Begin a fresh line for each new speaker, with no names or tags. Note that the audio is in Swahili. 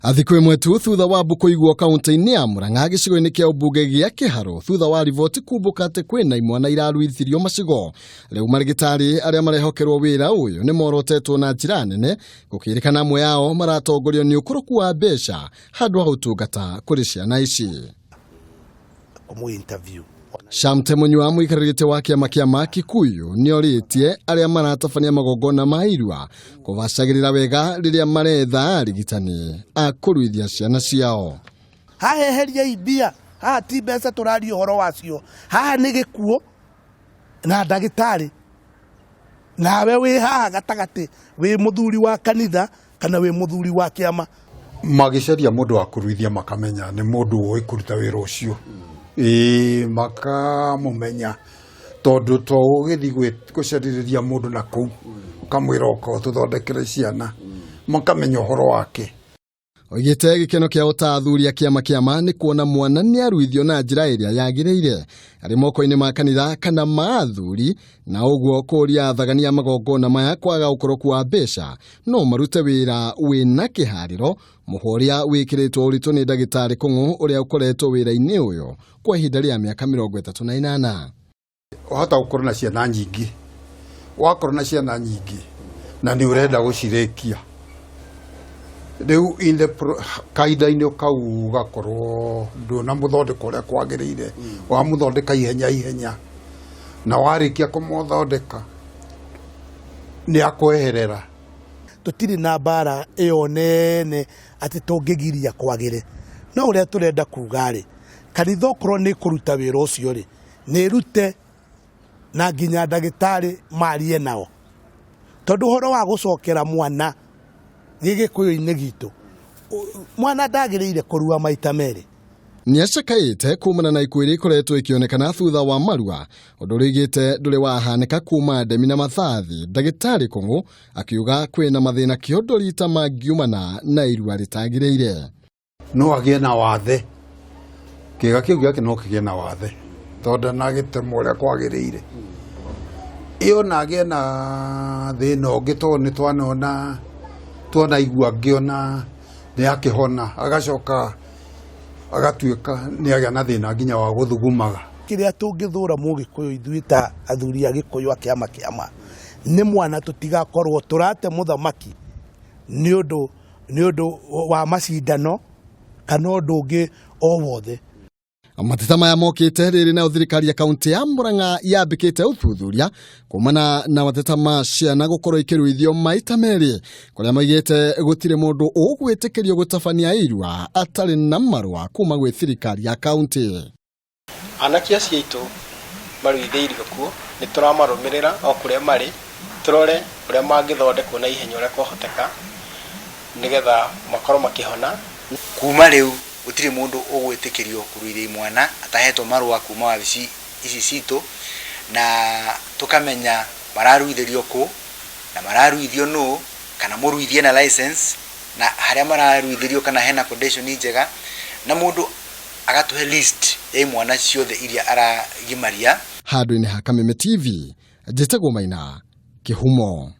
Athikũ imwe tu thutha wa mbũkũ igwo kaunti-inĩ ya Murang'a gĩcigo-inĩ kĩa ũmbunge gĩa Kĩharũ thutha wa riboti kumbũka atĩ kwĩna imwana iraruithirio macigo. Rĩu marigitari arĩa marehokerwo wĩra ũyũ nĩ morotetwo na njĩra nene gũkĩrĩkana amwe yao maratongorio nĩ ũkũrũku wa mbeca handũ ha ũtungata kũrĩ ciana ici. Shamte Munywa mũikarĩri wa kĩama kĩa Kikuyu nĩorĩtie arĩa maratabania magongona ma irua kũbacagĩrĩra wega rĩrĩa maretha arigitani a kũruithia ciana ciao.
Haheheria ibia, haha ti mbeca tũraria ũhoro wacio, haha nĩ gĩkuũ na ndagĩtarĩ. Nawe wĩ haha gatagatĩ, wĩ mũthuri wa kanitha kana wĩ mũthuri wa kĩama.
Magĩcaria mũndũ wa kũruithia makamenya nĩ mũndũ ũĩ kũruta wĩra ũcio. Makamũmenya tondũ to ũgĩthiĩ gũcarĩrĩria mũndũ na kũu kamwĩra ũko tũthondekere ciana makamenya ũhoro wake.
Oigĩte gĩkeno kĩa ũtathũria kĩama nĩ kuona mwana nĩ aruithio na njĩra ĩrĩa yagĩrĩire arĩ moko-inĩ ma kanitha kana ma athuri, na ũguo kũria athagania magongona maya kwaga ũkũrũku wa mbeca no marute wĩra wĩna kĩharĩro, mũhoria wĩkĩrĩtwo ũritũ nĩ ndagĩtarĩ Kũng'ũ ũrĩa ũkoretwo wĩra-inĩ ũyũ kwa ihinda rĩa mĩaka 38.
Wahota gũkorwo na ciana nyingĩ, wakorwo na ciana nyingĩ na nĩ ũrenda gũcirĩkia rĩu kaida-inĩ kau gakorwo ndũna mũthondeka ũrĩa kwagĩrĩire, wa mũthondeka ihenya na warĩkia kũmũthondeka nĩ akweherera.
Tũtirĩ na mbara ĩyo nene atĩ tũngĩgiria kwagĩre, no ũrĩa tũrenda kuga rĩ, kanitha okorwo nĩ kũruta wĩra ũcio rĩ, nĩ rute na nginya ndagĩtarĩ marie nao, tondũ ũhoro wa gũcokera mwana gĩgĩkũyũ-inĩ gitũ mwana ndagĩrĩire kũrua maita merĩ.
Nĩacakaĩte kumana na ikuũ iria ikoretwo ikĩonekana thutha wa marua, ũndũ ũrĩgĩte ndũrĩ wahanĩka kuma ndemi na mathathi. Ndagĩtarĩ Kũng'ũ akiuga kwĩna mathĩna kĩondori ta mangiumana na irua rĩtagĩrĩire.
No agĩe na wathe, kĩga kĩu gĩake no kĩgĩe na wathe tondũ na gĩtemo ũrĩa kwagĩrĩire. Iyo na agĩe na thĩna ũngĩ tondũ nĩ tuona igua ngĩona nĩ akĩhona agacoka agatuĩka nĩ agĩa na thĩna nginya wa gũthugumaga. Kĩrĩa
tũngĩthũra Mũgĩkũyũ ithuĩ ta athuri a Gĩkũyũ a kĩama nĩ mwana tũtigakorwo tũrate mũthamaki nĩ ũndũ wa macindano kana ũndũ ũngĩ o wothe.
Mateta maya mokĩte rĩrĩ na thirikari ya kaunti ya Murang'a yambĩkĩte ũthuthuria kumana na mateta ma ciana gũkorwo ikĩruithio maita merĩ, kũrĩa maigĩte gũtirĩ mũndũ ũgwĩtĩkĩrio gũtabania irua atarĩ na marũa kuma gwĩ thirikari ya kaunti.
Anake acio aitũ maruithĩirio kuo nĩ tũramarũmĩrĩra o kũrĩa marĩ, tũrore ũrĩa mangĩthondekwo na ihenya ũrĩa kwahoteka nĩgetha makorwo makĩhona.
Kuma rĩu gũtirĩ mũndũ ũgwĩtĩkĩrio kũruithia mwana atahetwo marũa kuma wabici ici citũ, na tũkamenya mararuithĩrio kũ na mararuithio nũ, kana mũruithie na license, na harĩa mararuithĩrio kana hena condition njega, na mũndũ agatũhe list ya imwana ciothe iria aragimaria.
Handũ-inĩ ha Kameme TV, njĩtagwo Maina Kĩhumo.